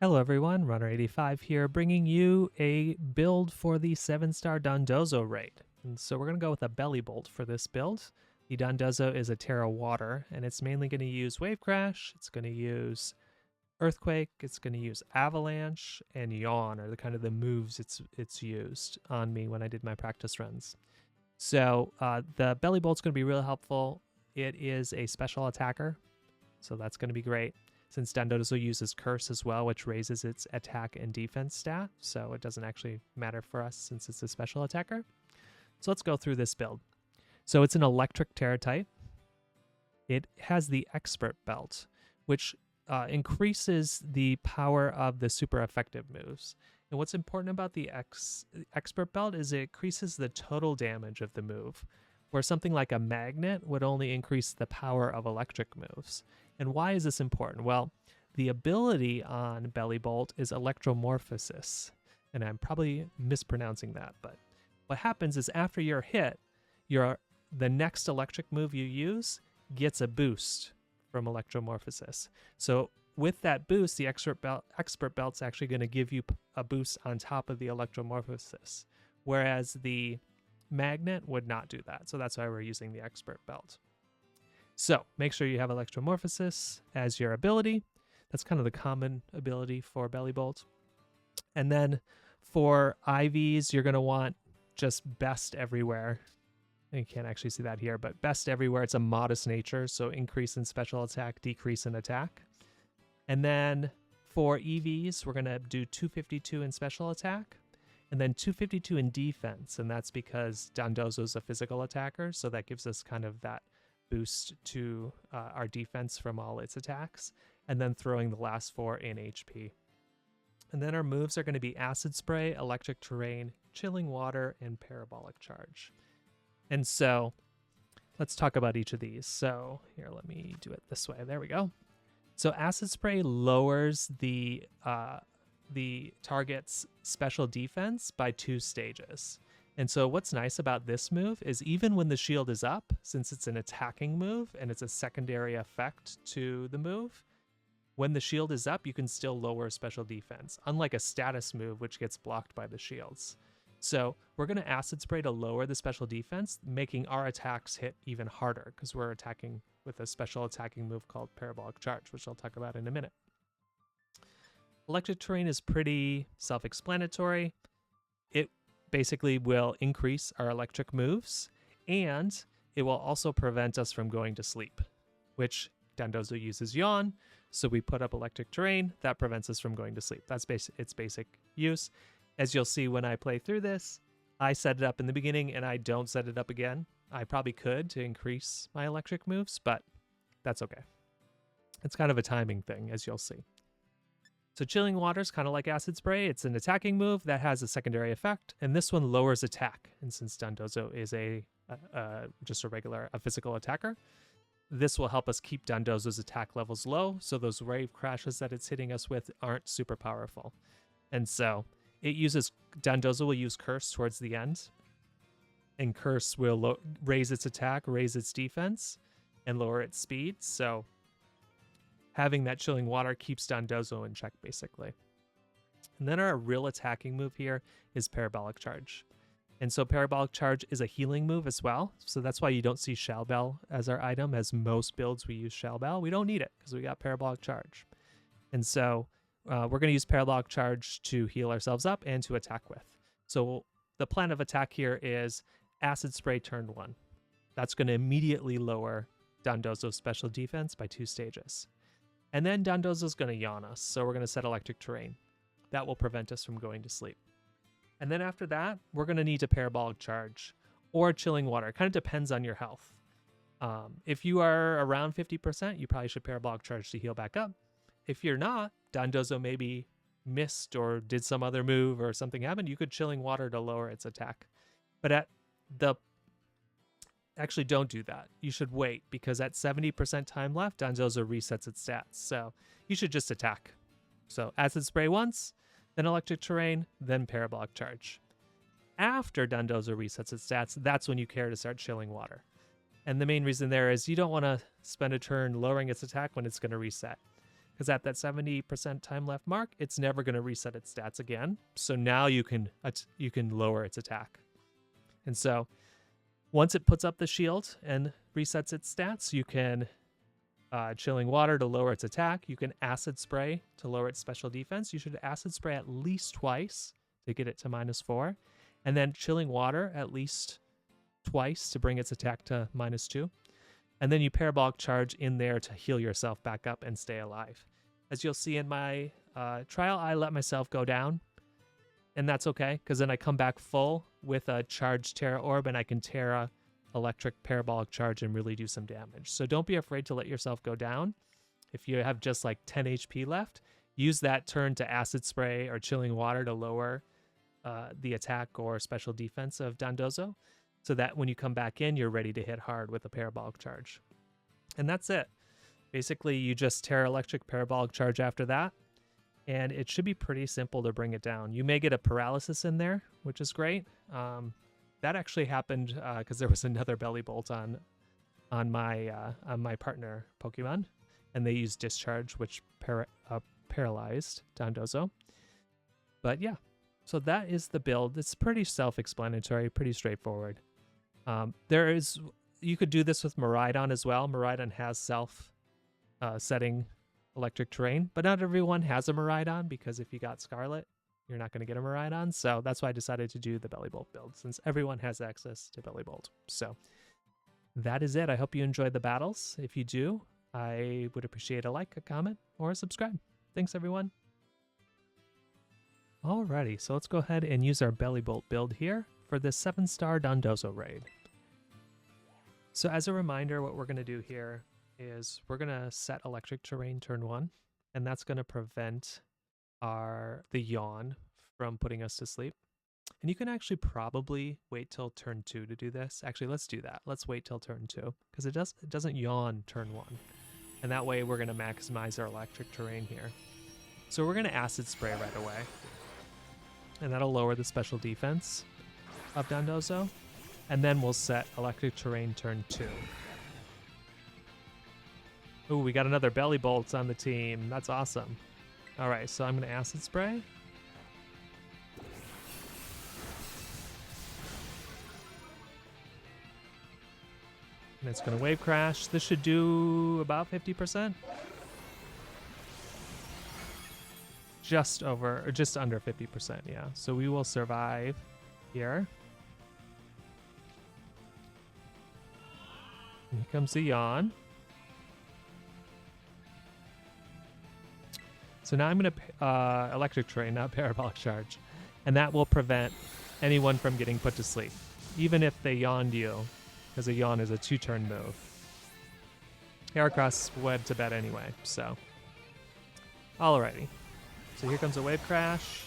Hello everyone, Runner85 here, bringing you a build for the 7-star Dondozo raid. And so we're going to go with a Bellibolt for this build. The Dondozo is a Tera water, and it's mainly going to use Wave Crash, it's going to use Earthquake, it's going to use Avalanche, and Yawn are the kind of the moves it's used on me when I did my practice runs. So the Bellibolt's going to be real helpful. It is a special attacker, so that's going to be great. Since Dondozo uses Curse as well, which raises its attack and defense stat, so it doesn't actually matter for us since it's a special attacker. So let's go through this build. So it's an electric Tera type. It has the Expert Belt, which increases the power of the super effective moves. And what's important about the Expert Belt is it increases the total damage of the move, where something like a magnet would only increase the power of electric moves. And why is this important? Well, the ability on Bellibolt is Electromorphosis, and I'm probably mispronouncing that, but what happens is after you're hit, the next electric move you use gets a boost from Electromorphosis. So with that boost, the Expert Belt's actually going to give you a boost on top of the Electromorphosis, whereas the magnet would not do that. So that's why we're using the Expert Belt. So make sure you have Electromorphosis as your ability. That's kind of the common ability for Bellibolt. And then for IVs, you're going to want just Best Everywhere. You can't actually see that here, but Best Everywhere, it's a modest nature. So increase in special attack, decrease in attack. And then for EVs, we're going to do 252 in special attack. And then 252 in defense, and that's because Dondozo's a physical attacker, so that gives us kind of that boost to our defense from all its attacks, and then throwing the last 4 in HP. And then our moves are going to be Acid Spray, Electric Terrain, Chilling Water, and Parabolic Charge. And so let's talk about each of these. So here, let me do it this way. There we go. So Acid Spray lowers the target's special defense by 2 stages. And so what's nice about this move is even when the shield is up, since it's an attacking move and it's a secondary effect to the move, when the shield is up, you can still lower special defense, unlike a status move, which gets blocked by the shields. So we're going to Acid Spray to lower the special defense, making our attacks hit even harder because we're attacking with a special attacking move called Parabolic Charge, which I'll talk about in a minute. Electric Terrain is pretty self-explanatory. It basically will increase our electric moves, and it will also prevent us from going to sleep, which Dondozo uses Yawn, so we put up Electric Terrain. That prevents us from going to sleep. That's its basic use. As you'll see when I play through this, I set it up in the beginning, and I don't set it up again. I probably could to increase my electric moves, but that's okay. It's kind of a timing thing, as you'll see. So Chilling Water is kind of like Acid Spray. It's an attacking move that has a secondary effect, and this one lowers attack. And since Dondozo is just a physical attacker, this will help us keep Dondozo's attack levels low, so those wave crashes that it's hitting us with aren't super powerful. And so Dondozo will use Curse towards the end, and Curse will raise its attack, raise its defense, and lower its speed. So having that Chilling Water keeps Dondozo in check, basically. And then our real attacking move here is Parabolic Charge. And so Parabolic Charge is a healing move as well. So that's why you don't see Shell Bell as our item. As most builds we use Shell Bell. We don't need it because we got Parabolic Charge. And so we're going to use Parabolic Charge to heal ourselves up and to attack with. So the plan of attack here is Acid Spray turn 1. That's going to immediately lower Dondozo's special defense by 2 stages. And then Dondozo's going to yawn us, so we're going to set Electric Terrain. That will prevent us from going to sleep. And then after that, we're going to need a Parabolic Charge or Chilling Water. It kind of depends on your health. If you are around 50%, you probably should Parabolic Charge to heal back up. If you're not, Dondozo maybe missed or did some other move or something happened, you could Chilling Water to lower its attack. But actually, don't do that. You should wait, because at 70% time left, Dondozo resets its stats. So you should just attack. So Acid Spray once, then Electric Terrain, then Parabolic Charge. After Dondozo resets its stats, that's when you care to start Chilling Water. And the main reason there is you don't want to spend a turn lowering its attack when it's going to reset. because at that 70% time left mark, it's never going to reset its stats again. So now you can lower its attack. And so once it puts up the shield and resets its stats, you can Chilling Water to lower its attack. You can Acid Spray to lower its special defense. You should Acid Spray at least twice to get it to -4. And then Chilling Water at least twice to bring its attack to -2. And then you Parabolic Charge in there to heal yourself back up and stay alive. As you'll see in my trial, I let myself go down. And that's okay, because then I come back full with a charged Tera Orb, and I can Tera Electric Parabolic Charge and really do some damage. So don't be afraid to let yourself go down. If you have just like 10 HP left, use that turn to Acid Spray or Chilling Water to lower the attack or special defense of Dondozo, so that when you come back in, you're ready to hit hard with a Parabolic Charge. And that's it. Basically, you just Tera Electric Parabolic Charge after that, and it should be pretty simple to bring it down. You may get a paralysis in there, which is great. That actually happened because there was another Bellibolt on my partner Pokemon, and they used Discharge, which paralyzed Dondozo. But yeah, so that is the build. It's pretty self-explanatory, pretty straightforward. You could do this with Miraidon as well. Miraidon has self-setting electric terrain, but not everyone has a Miraidon, because if you got Scarlet, you're not going to get a Miraidon. So that's why I decided to do the Bellibolt build, since everyone has access to Bellibolt. So that is it. I hope you enjoyed the battles. If you do, I would appreciate a like, a comment, or a subscribe. Thanks, everyone. Alrighty, so let's go ahead and use our Bellibolt build here for this 7-star Dondozo raid. So as a reminder, what we're going to do here is we're going to set electric terrain turn 1, and that's going to prevent the yawn from putting us to sleep. And you can actually probably wait till turn 2 to do this. Actually, let's do that. Let's wait till turn 2, because it doesn't yawn turn 1. And that way we're going to maximize our electric terrain here. So we're going to Acid Spray right away. And that'll lower the special defense of Dondozo. And then we'll set electric terrain turn 2. Ooh, we got another Bellibolt on the team. That's awesome. All right, so I'm going to Acid Spray. And it's going to Wave Crash. This should do about 50%. Just under 50%, yeah. So we will survive here. And here comes the yawn. So now I'm going to Electric Terrain, not Parabolic Charge. And that will prevent anyone from getting put to sleep, even if they yawned you, because a yawn is a 2-turn move. Heracross went to bed anyway, so. Alrighty. So here comes a Wave Crash.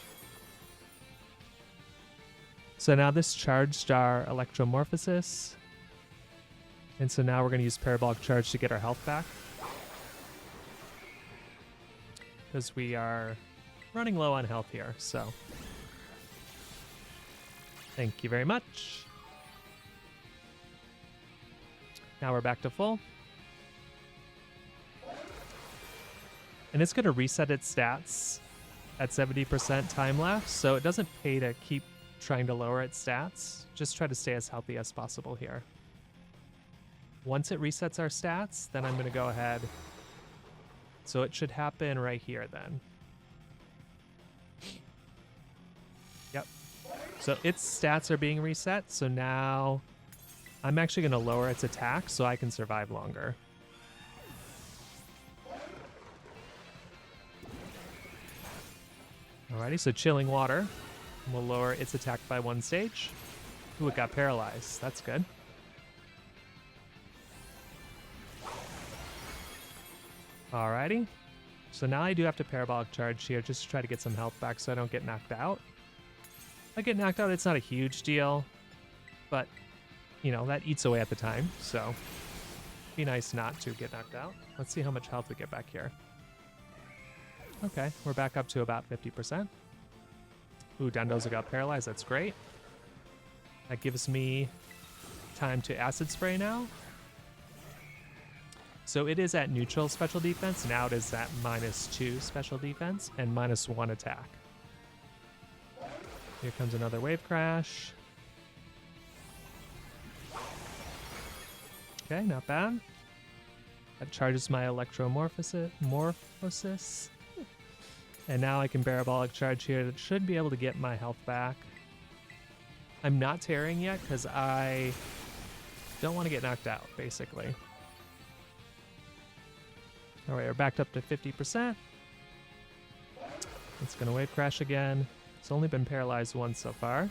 So now this charged our Electromorphosis. And so now we're going to use Parabolic Charge to get our health back, because we are running low on health here, so. Thank you very much. Now we're back to full. And it's going to reset its stats at 70% time left, so it doesn't pay to keep trying to lower its stats. Just try to stay as healthy as possible here. Once it resets our stats, then I'm going to go ahead. So it should happen right here then. Yep. So its stats are being reset, so now I'm actually going to lower its attack so I can survive longer. Alrighty, so Chilling Water will lower its attack by 1 stage. Ooh, it got paralyzed. That's good. Alrighty. So now I do have to Parabolic Charge here just to try to get some health back so I don't get knocked out. If I get knocked out, it's not a huge deal, but, you know, that eats away at the time, so it'd be nice not to get knocked out. Let's see how much health we get back here. Okay, we're back up to about 50%. Ooh, Dondozo got paralyzed. That's great. That gives me time to Acid Spray now. So it is at neutral special defense. Now it is at -2 special defense and -1 attack. Here comes another wave crash. Okay, not bad. That charges my Electromorphosis. And now I can Parabolic Charge here. That should be able to get my health back. I'm not tearing yet because I don't want to get knocked out, basically. All right, we're backed up to 50%. It's going to wave crash again. It's only been paralyzed once so far.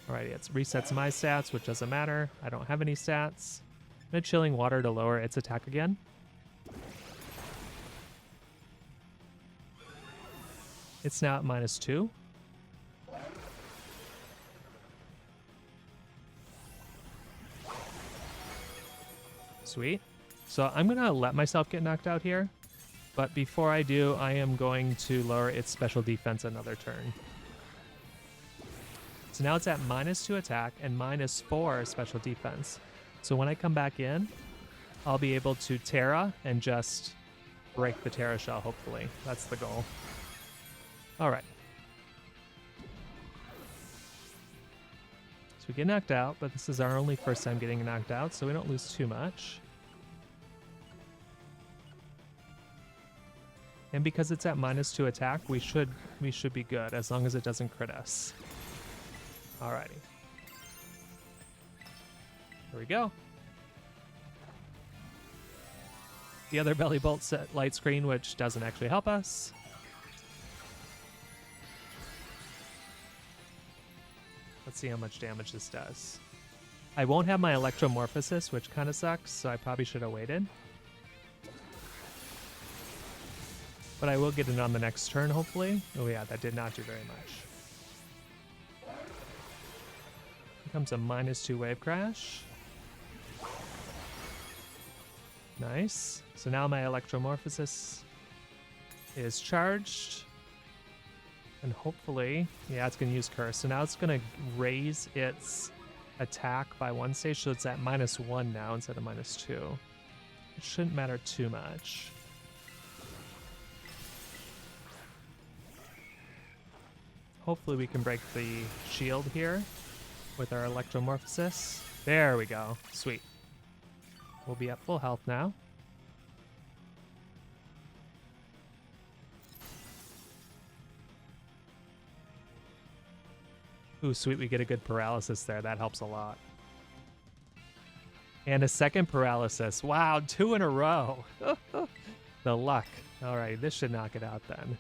Alrighty, it resets my stats, which doesn't matter. I don't have any stats. I'm gonna Chilling Water to lower its attack again. It's now at -2. Sweet. So I'm gonna let myself get knocked out here, but before I do, I am going to lower its special defense another turn. So now it's at -2 attack and -4 special defense. So when I come back in, I'll be able to Tera and just break the Tera shell, hopefully. That's the goal. All right. So we get knocked out, but this is our only first time getting knocked out, so we don't lose too much. And because it's at -2 attack, we should be good as long as it doesn't crit us. Alrighty. Here we go. The other Bellibolt set light screen, which doesn't actually help us. Let's see how much damage this does. I won't have my Electromorphosis, which kind of sucks, so I probably should have waited. But I will get it on the next turn, hopefully. Oh yeah, that did not do very much. Here comes a -2 wave crash. Nice. So now my Electromorphosis is charged. And hopefully, yeah, it's going to use Curse. So now it's going to raise its attack by 1 stage. So it's at -1 now instead of -2. It shouldn't matter too much. Hopefully we can break the shield here with our Electromorphosis. There we go. Sweet. We'll be at full health now. Ooh, sweet. We get a good paralysis there. That helps a lot. And a second paralysis. Wow, 2 in a row. The luck. All right, this should knock it out then.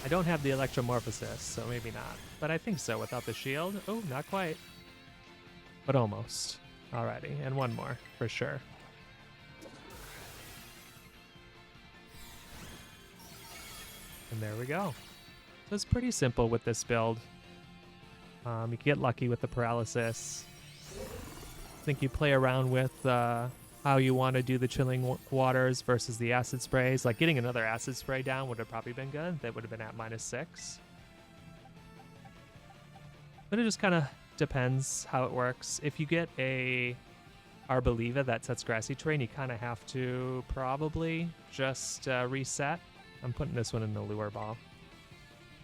I don't have the Electromorphosis, so maybe not. But I think so without the shield. Oh, not quite. But almost. Alrighty, and one more for sure. And there we go. So it's pretty simple with this build. You can get lucky with the paralysis. I think you play around with how you want to do the chilling waters versus the acid sprays. Like getting another acid spray down would have probably been good. That would have been at -6. But it just kind of depends how it works. If you get a Arboliva that sets grassy terrain, you kind of have to probably just reset. I'm putting this one in the lure ball.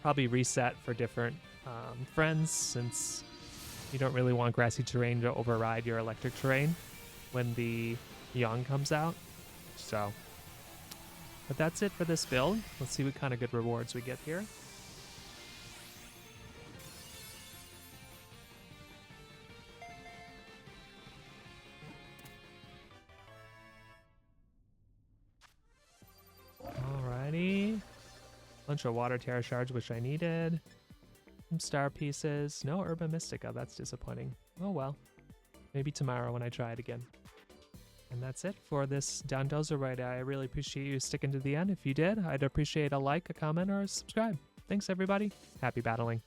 Probably reset for different friends, since you don't really want grassy terrain to override your electric terrain when the young comes out. So, but that's it for this build. Let's see what kind of good rewards we get here. Alrighty. Bunch of water Tera shards, which I needed. Some star pieces. No Herba Mystica. That's disappointing. Oh well. Maybe tomorrow when I try it again. And that's it for this Dondozo raid. I really appreciate you sticking to the end. If you did, I'd appreciate a like, a comment, or a subscribe. Thanks, everybody. Happy battling.